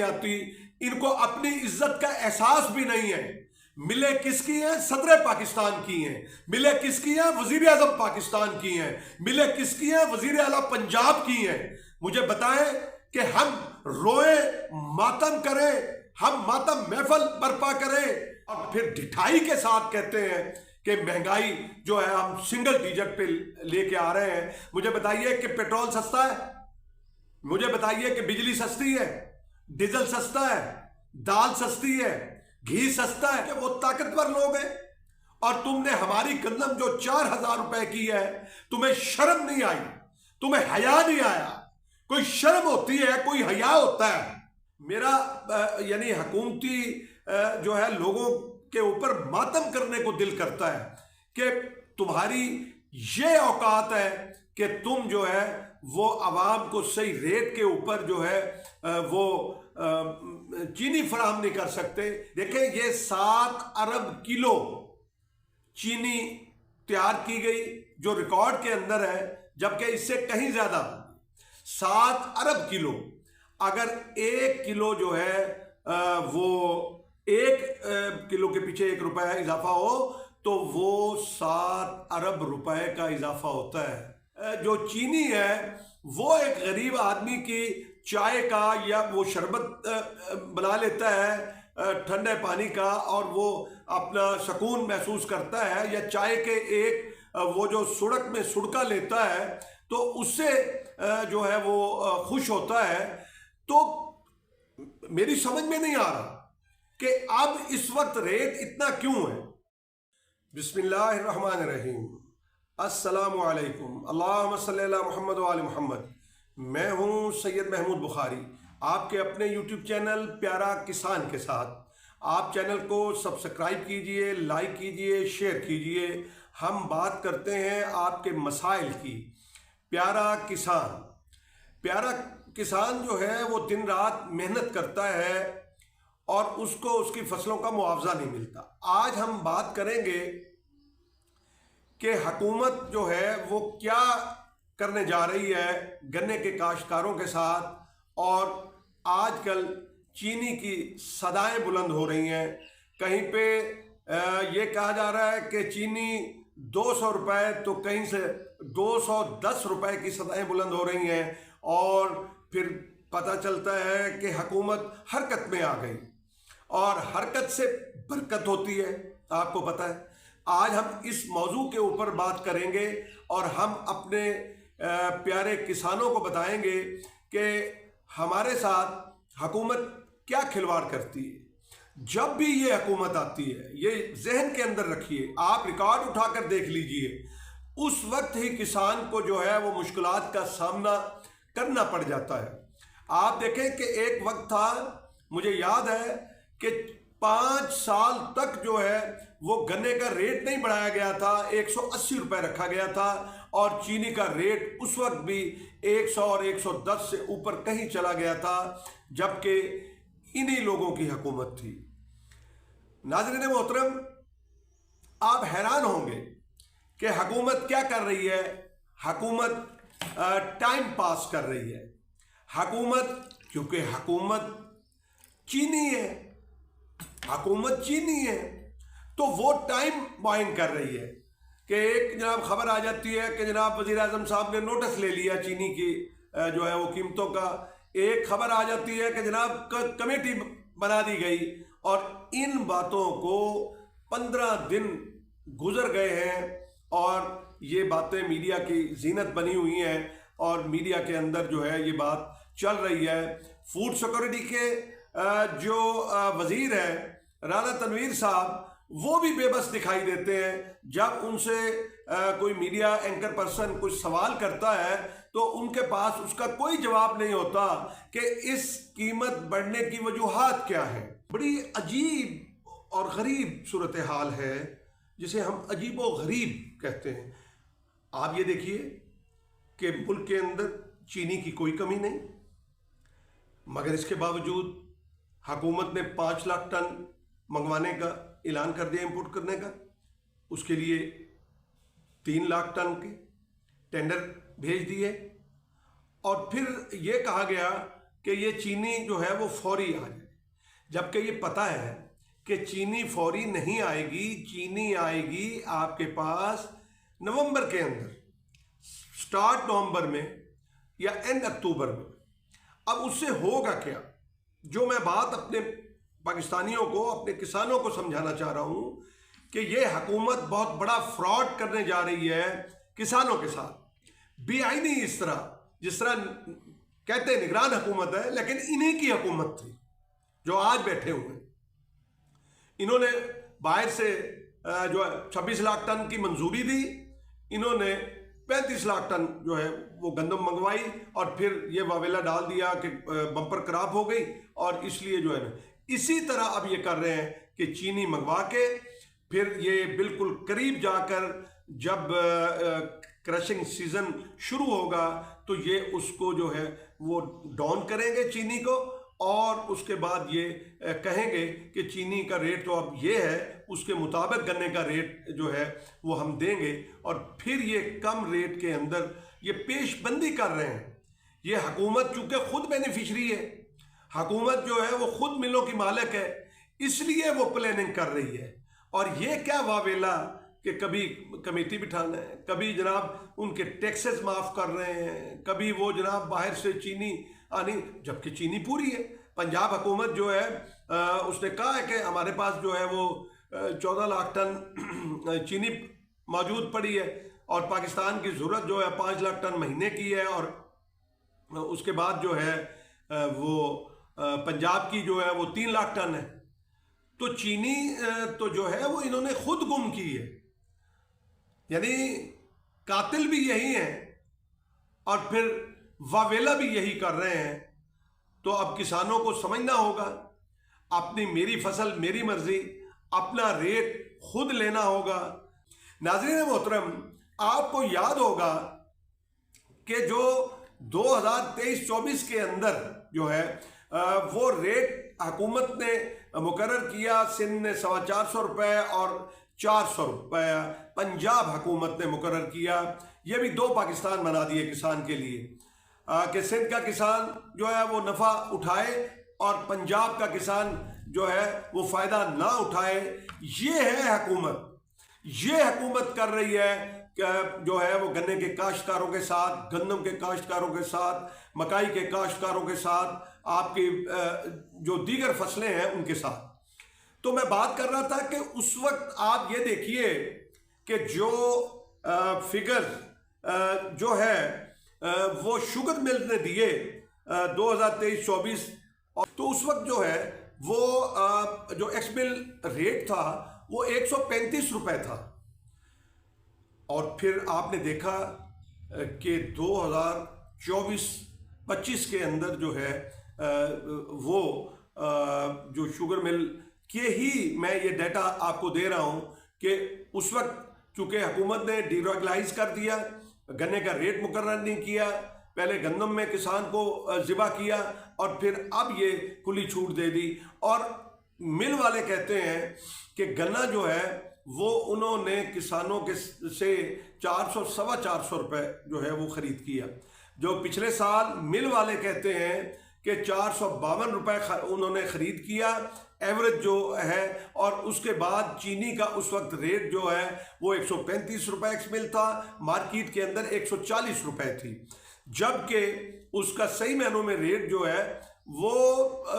आती, इनको अपनी इज्जत का एहसास भी नहीं है। मिले किसकी हैं? सदर पाकिस्तान की हैं। मिले किसकी हैं? वजीर आजम पाकिस्तान की हैं। मिले किसकी हैं? वजीर आला पंजाब की हैं। मुझे बताएं कि हम रोए, मातम करें, हम मातम महफल बर्पा करें और फिर ढिठाई के साथ कहते हैं कि महंगाई जो है हम सिंगल डिजिट पे लेके आ रहे हैं। मुझे बताइए कि पेट्रोल सस्ता है? मुझे बताइए कि बिजली सस्ती है, डीजल सस्ता है, दाल सस्ती है, घी सस्ता है? कि वो ताकतवर लोग हैं और तुमने हमारी गंदम जो 4,000 रुपए की है, तुम्हें शर्म नहीं आई, तुम्हें हया नहीं आया? कोई शर्म होती है, कोई हया होता है? मेरा यानी हुकूमती जो है लोगों के ऊपर मातम करने को दिल करता है कि तुम्हारी ये औकात है कि तुम जो है वो आवाम को सही रेट के ऊपर जो है वो चीनी फराहम नहीं कर सकते। देखें, ये 7 अरब किलो चीनी तैयार की गई जो रिकॉर्ड के अंदर है, जबकि इससे कहीं ज्यादा 7 अरब किलो। अगर 1 किलो जो है वो 1 किलो के पीछे 1 रुपया इजाफा हो तो वो 7 अरब रुपए का इजाफा होता है। जो चीनी है वो एक गरीब आदमी की चाय का या वो शरबत बना लेता है ठंडे पानी का और वो अपना सुकून महसूस करता है, या चाय के एक वो जो सुड़क में सुड़का लेता है तो उससे जो है वो खुश होता है। तो मेरी समझ में नहीं आ रहा कि अब इस वक्त रेट इतना क्यों है। बिस्मिल्लाहिर्रहमानिर्रहीम, अस्सलामु अलैकुम, अल्लाहुम्मा सल्ली अला मुहम्मद व आले मुहम्मद। मैं हूं सैयद महमूद बुखारी, आपके अपने यूट्यूब चैनल प्यारा किसान के साथ। आप चैनल को सब्सक्राइब कीजिए, लाइक कीजिए, शेयर कीजिए। हम बात करते हैं आपके मसाइल की। प्यारा किसान जो है वो दिन रात मेहनत करता है और उसको उसकी फसलों का मुआवजा नहीं मिलता। आज हम बात करेंगे कि हुकूमत जो है वो क्या करने जा रही है गन्ने के काश्तकारों के साथ, और आजकल चीनी की सदाएं बुलंद हो रही हैं। कहीं पे ये कहा जा रहा है कि चीनी 200 रुपये, तो कहीं से 210 रुपये की सदाएं बुलंद हो रही हैं, और फिर पता चलता है कि हुकूमत हरकत में आ गई, और हरकत से बरकत होती है, आपको पता है। आज हम इस मौजू के ऊपर बात करेंगे और हम अपने प्यारे किसानों को बताएंगे कि हमारे साथ हुकूमत क्या खिलवाड़ करती है। जब भी ये हुकूमत आती है, ये जहन के अंदर रखिए, आप रिकॉर्ड उठाकर देख लीजिए, उस वक्त ही किसान को जो है वो मुश्किलात का सामना करना पड़ जाता है। आप देखें कि एक वक्त था, मुझे याद है कि 5 साल तक जो है वो गन्ने का रेट नहीं बढ़ाया गया था, 180 रुपये रखा गया था, और चीनी का रेट उस वक्त भी 100 और 110 से ऊपर कहीं चला गया था, जबकि इन्हीं लोगों की हुकूमत थी। नाज़रीन मोहतरम, आप हैरान होंगे कि हुकूमत क्या कर रही है। हुकूमत टाइम पास कर रही है। हुकूमत, क्योंकि हुकूमत चीनी है, तो वो टाइम बाइंग कर रही है कि एक जनाब खबर आ जाती है कि जनाब वज़ीर आज़म साहब ने नोटिस ले लिया चीनी की जो है वो कीमतों का। एक खबर आ जाती है कि जनाब कमेटी बना दी गई, और इन बातों को 15 दिन गुजर गए हैं और ये बातें मीडिया की जीनत बनी हुई हैं, और मीडिया के अंदर जो है ये बात चल रही है। फूड सिक्योरिटी के जो वजीर है राना तनवीर साहब, वो भी बेबस दिखाई देते हैं। जब उनसे कोई मीडिया एंकर पर्सन कुछ सवाल करता है तो उनके पास उसका कोई जवाब नहीं होता कि इस कीमत बढ़ने की वजूहात क्या है। बड़ी अजीब और गरीब सूरत हाल है, जिसे हम अजीब व गरीब कहते हैं। आप ये देखिए कि मुल्क के अंदर चीनी की कोई कमी नहीं, मगर इसके बावजूद हुकूमत ने 5 लाख टन मंगवाने का ऐलान कर दिया, इंपोर्ट करने का। उसके लिए 3 लाख टन के टेंडर भेज दिए, और फिर ये कहा गया कि ये चीनी जो है वो फौरी आ जाए, जबकि ये पता है कि चीनी फौरी नहीं आएगी। चीनी आएगी आपके पास नवंबर के अंदर, स्टार्ट नवंबर में या एंड अक्टूबर में। अब उससे होगा क्या, जो मैं बात अपने पाकिस्तानियों को, अपने किसानों को समझाना चाह रहा हूं कि ये हुकूमत बहुत बड़ा फ्रॉड करने जा रही है किसानों के साथ। बेआईनी इस तरह, जिस तरह कहते हैं निगरान हुकूमत है, लेकिन इन्हीं की हुकूमत थी जो आज बैठे हुए। इन्होंने बाहर से जो 26 लाख टन की मंजूरी दी, इन्होंने 35 लाख टन जो है वो गंदम मंगवाई और फिर ये वावेला डाल दिया कि बम्पर खराब हो गई, और इसलिए जो है ना इसी तरह अब ये कर रहे हैं कि चीनी मंगवा के फिर ये बिल्कुल करीब जाकर जब क्रशिंग सीजन शुरू होगा तो ये उसको जो है वो डाउन करेंगे चीनी को, और उसके बाद ये कहेंगे कि चीनी का रेट तो अब ये है, उसके मुताबिक गन्ने का रेट जो है वो हम देंगे, और फिर ये कम रेट के अंदर ये पेशबंदी कर रहे हैं। ये हुकूमत चूंकि खुद बेनिफिशरी है, हुकूमत जो है वो खुद मिलों की मालिक है, इसलिए वो प्लानिंग कर रही है। और ये क्या वावेला कि कभी कमेटी बिठाना है, कभी जनाब उनके टैक्सेस माफ़ कर रहे हैं, कभी वो जनाब बाहर से चीनी आनी, जबकि चीनी पूरी है। पंजाब हुकूमत जो है उसने कहा है कि हमारे पास जो है वो 14 लाख टन चीनी मौजूद पड़ी है, और पाकिस्तान की ज़रूरत जो है 5 लाख टन महीने की है, और उसके बाद जो है वो पंजाब की जो है वो 3 लाख टन है। तो चीनी तो जो है वो इन्होंने खुद गुम की है, यानी कातिल भी यही है और फिर वावेला भी यही कर रहे हैं। तो अब किसानों को समझना होगा, अपनी मेरी फसल मेरी मर्जी, अपना रेट खुद लेना होगा। नाज़रीन मोहतरम, आपको याद होगा कि जो 2023-24 के अंदर जो है वो रेट हुकूमत ने मुकर्रर किया, सिंध ने 425 रुपये और 400 रुपये पंजाब हुकूमत ने मुकर्रर किया। ये भी दो पाकिस्तान बना दिए किसान के लिए कि सिंध का किसान जो है वो नफ़ा उठाए और पंजाब का किसान जो है वो फ़ायदा ना उठाए। ये है हुकूमत, ये हुकूमत कर रही है कि जो है वो गन्ने के काश्तकारों के साथ, गंदम के काश्तकारों के साथ, मकाई के काश्तकारों के साथ, आपकी जो दीगर फसलें हैं उनके साथ। तो मैं बात कर रहा था कि उस वक्त आप ये देखिए कि जो फिगर जो है वो शुगर मिल ने दिए 2023-24, तो उस वक्त जो है वो जो एक्स मिल रेट था वो 135 रुपये था। और फिर आपने देखा कि 2024-25 के अंदर जो है वो जो शुगर मिल के ही मैं ये डाटा आपको दे रहा हूँ कि उस वक्त चूँकि हुकूमत ने डीरेगुलाइज कर दिया, गन्ने का रेट मुकर्रर नहीं किया, पहले गंदम में किसान को ज़िबा किया और फिर अब ये खुली छूट दे दी। और मिल वाले कहते हैं कि गन्ना जो है वो उन्होंने किसानों के से 400-425 रुपये जो है वो ख़रीद किया, जो पिछले साल मिल वाले कहते हैं कि 452 रुपये उन्होंने ख़रीद किया एवरेज जो है। और उसके बाद चीनी का उस वक्त रेट जो है वो 135 रुपये एक्स मिल था, मार्केट के अंदर 140 रुपये थी, जबकि उसका सही मायनों में रेट जो है वो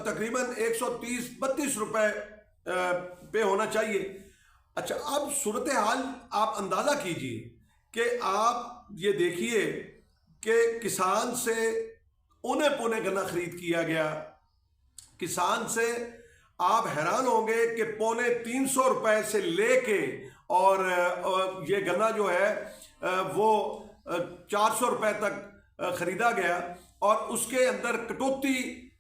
तकरीबन 130-32 रुपये पे होना चाहिए। अच्छा, अब सूरत हाल आप अंदाज़ा कीजिए कि आप ये देखिए कि किसान से औने पौने गन्ना खरीद किया गया, किसान से आप हैरान होंगे कि 250 रुपये से लेके और ये गन्ना जो है वो 400 रुपये तक ख़रीदा गया, और उसके अंदर कटौती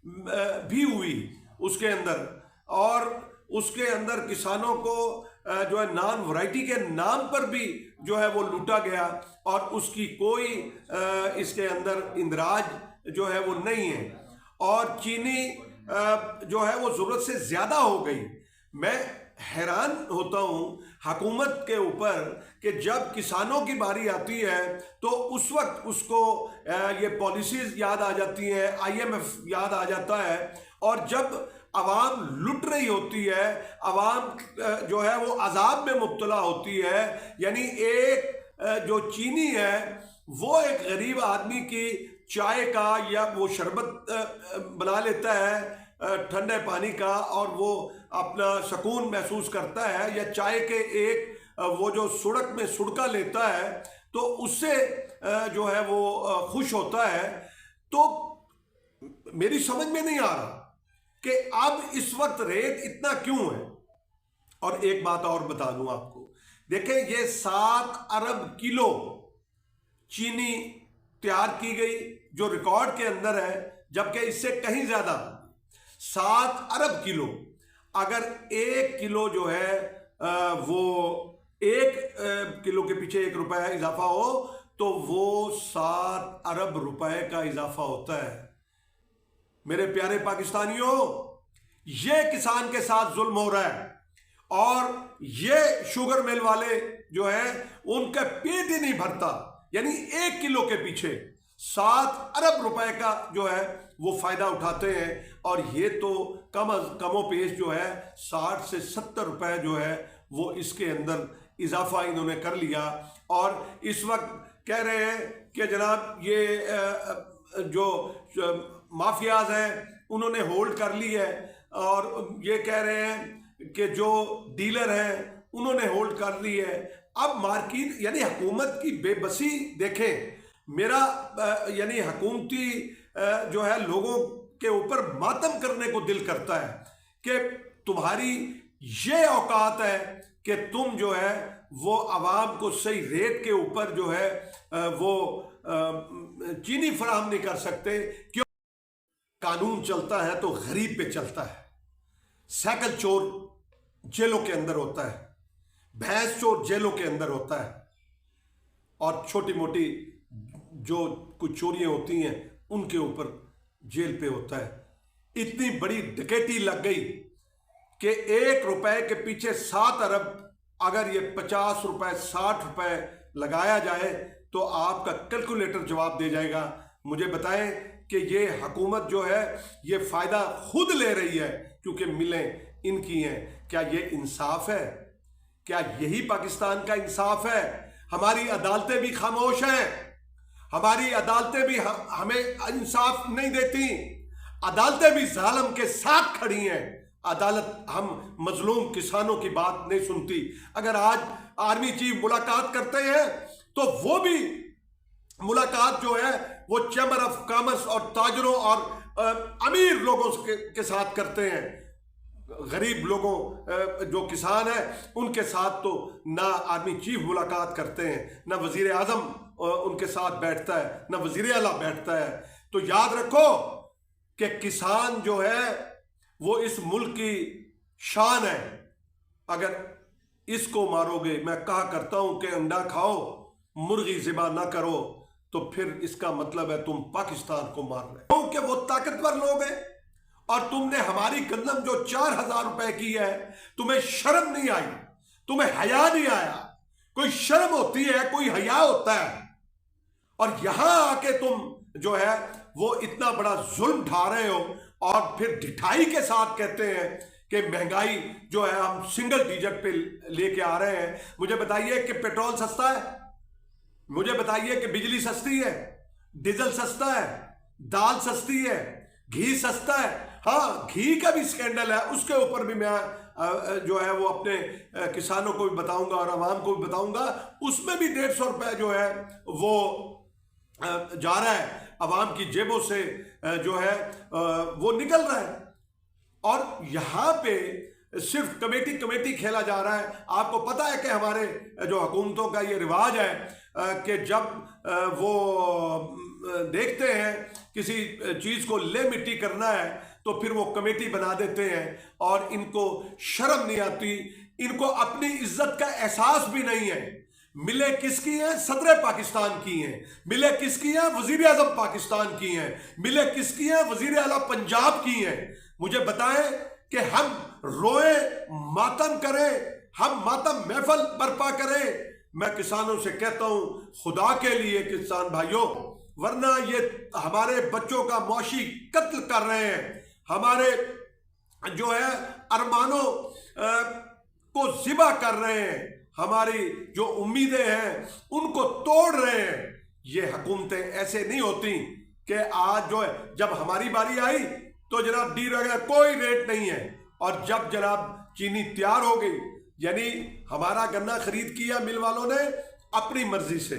भी हुई उसके अंदर, और उसके अंदर किसानों को जो है नॉन वैरायटी के नाम पर भी जो है वो लूटा गया, और उसकी कोई इसके अंदर इंदराज जो है वो नहीं है। और चीनी जो है वो ज़रूरत से ज़्यादा हो गई। मैं हैरान होता हूं हुकूमत के ऊपर कि जब किसानों की बारी आती है तो उस वक्त उसको ये पॉलिसीज याद आ जाती हैं, IMF याद आ जाता है, और जब अवाम लुट रही होती है, अवाम जो है वो अजाब में मुब्तला होती है, यानी एक जो चीनी है वो एक गरीब आदमी की चाय का या वो शरबत बना लेता है ठंडे पानी का, और वो अपना सुकून महसूस करता है, या चाय के एक वो जो सुड़क में सुड़का लेता है तो उससे जो है वो खुश होता है। तो मेरी समझ में नहीं आ रहा कि अब इस वक्त रेट इतना क्यों है। और एक बात और बता दूं आपको, देखें ये 7 अरब किलो चीनी तैयार की गई जो रिकॉर्ड के अंदर है, जबकि इससे कहीं ज्यादा 7 अरब किलो। अगर 1 किलो जो है वो 1 किलो के पीछे 1 रुपया इजाफा हो तो वो 7 अरब रुपए का इजाफा होता है। मेरे प्यारे पाकिस्तानियों, ये किसान के साथ जुल्म हो रहा है, और ये शुगर मिल वाले जो है उनका पेट ही नहीं भरता, यानी 1 किलो के पीछे 7 अरब रुपए का जो है वो फायदा उठाते हैं। और ये तो कमो पेश जो है 60 से 70 रुपए जो है वो इसके अंदर इजाफा इन्होंने कर लिया। और इस वक्त कह रहे हैं कि जनाब ये जो माफियाज हैं उन्होंने होल्ड कर ली है, और ये कह रहे हैं कि जो डीलर हैं उन्होंने होल्ड कर ली है। अब मार्केट यानी हुकूमत की बेबसी देखें, मेरा यानी हुकूमती जो है लोगों के ऊपर मातम करने को दिल करता है कि तुम्हारी ये औकात है कि तुम जो है वो आवाम को सही रेट के ऊपर जो है वो चीनी फराहम नहीं कर सकते। क्यों? कानून चलता है तो गरीब पे चलता है। साइकिल चोर जेलों के अंदर होता है, भैंस चोर जेलों के अंदर होता है, और छोटी मोटी जो कुछ चोरियां होती हैं उनके ऊपर जेल पे होता है। इतनी बड़ी डकैती लग गई कि 1 रुपए के पीछे 7 अरब, अगर ये 50 रुपए 60 रुपए लगाया जाए तो आपका कैलकुलेटर जवाब दे जाएगा। मुझे बताएं कि ये हुकूमत जो है ये फायदा खुद ले रही है क्योंकि मिलें इनकी हैं। क्या ये इंसाफ है? क्या यही पाकिस्तान का इंसाफ है? हमारी अदालतें भी खामोश हैं, हमारी अदालतें भी हमें इंसाफ नहीं देती, अदालतें भी जालिम के साथ खड़ी हैं। अदालत हम मजलूम किसानों की बात नहीं सुनती। अगर आज आर्मी चीफ मुलाकात करते हैं तो वो भी मुलाकात जो है वो चैम्बर ऑफ कॉमर्स और ताजरों और अमीर लोगों के साथ करते हैं। गरीब लोगों जो किसान है उनके साथ तो ना आर्मी चीफ मुलाकात करते हैं, ना वजीर आजम उनके साथ बैठता है, ना वजीर आला बैठता है। तो याद रखो कि किसान जो है वो इस मुल्क की शान है। अगर इसको मारोगे, मैं कहा करता हूं कि अंडा खाओ मुर्गी ज़िबा ना करो, तो फिर इसका मतलब है तुम पाकिस्तान को मार रहे हो। क्योंकि वो ताकतवर लोग हैं और तुमने हमारी गंदम जो 4000 रुपए की है, तुम्हें शर्म नहीं आई, तुम्हें हया नहीं आया। कोई शर्म होती है, कोई हया होता है, और यहां आके तुम जो है वो इतना बड़ा जुल्म ढा रहे हो और फिर ढिठाई के साथ कहते हैं कि महंगाई जो है हम सिंगल डिजिट पे लेके आ रहे हैं। मुझे बताइए कि पेट्रोल सस्ता है? मुझे बताइए कि बिजली सस्ती है, डीजल सस्ता है, दाल सस्ती है, घी सस्ता है? हाँ, घी का भी स्कैंडल है, उसके ऊपर भी मैं जो है वो अपने किसानों को भी बताऊंगा और आवाम को भी बताऊंगा। उसमें भी 150 रुपए जो है वो जा रहा है, आवाम की जेबों से जो है वो निकल रहा है। और यहाँ पे सिर्फ कमेटी खेला जा रहा है। आपको पता है कि हमारे जो हुकूमतों का ये रिवाज है कि जब वो देखते हैं किसी चीज़ को ले मिट्टी करना है तो फिर वो कमेटी बना देते हैं, और इनको शर्म नहीं आती, इनको अपनी इज्जत का एहसास भी नहीं है। मिले किसकी हैं? सदर पाकिस्तान की हैं। मिले किसकी हैं? वजीर आजम पाकिस्तान की हैं। मिले किसकी हैं? वजीर आला पंजाब की हैं। मुझे बताएं कि हम रोए, मातम करें, हम मातम महफल बर्पा करें। मैं किसानों से कहता हूं, खुदा के लिए किसान भाइयों, वरना ये हमारे बच्चों का मौशी कत्ल कर रहे हैं, हमारे जो है अरमानों को ज़िबा कर रहे हैं, हमारी जो उम्मीदें हैं उनको तोड़ रहे हैं। ये हुकूमतें ऐसे नहीं होती कि आज जो है जब हमारी बारी आई तो जनाब डी रहा कोई रेट नहीं है, और जब जनाब चीनी तैयार हो गई, यानी हमारा गन्ना खरीद किया मिल वालों ने अपनी मर्जी से,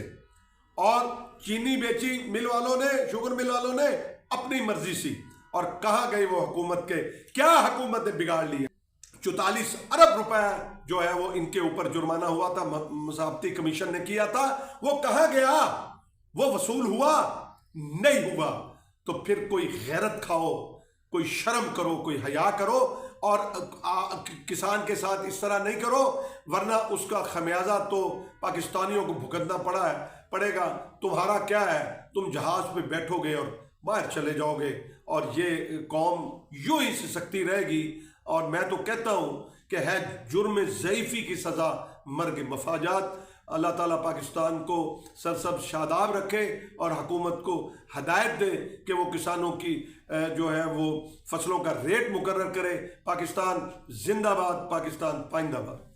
और चीनी बेची मिल वालों ने, शुगर मिल वालों ने अपनी मर्जी से। और कहाँ गई वो हुकूमत के, क्या हुकूमत ने बिगाड़ लिया। 44 अरब रुपए जो है वो इनके ऊपर जुर्माना हुआ था, मसाबती कमीशन ने किया था, वो कहाँ गया? वो वसूल हुआ? नहीं हुआ। तो फिर कोई गैरत खाओ, कोई शर्म करो, कोई हया करो, और किसान के साथ इस तरह नहीं करो, वरना उसका खमियाजा तो पाकिस्तानियों को भुगतना पड़ेगा। तुम्हारा क्या है, तुम जहाज पे बैठोगे और बाहर चले जाओगे, और ये कौम यूं ही सिसकती रहेगी। और मैं तो कहता हूं कि है जुर्म ज़ईफ़ी की सज़ा मर्ग मफाजात। अल्लाह ताला पाकिस्तान को सरसब शादाब रखे और हुकूमत को हदायत दे कि वो किसानों की जो है वो फसलों का रेट मुकर्रर करे। पाकिस्तान जिंदाबाद, पाकिस्तान पाइंदाबाद।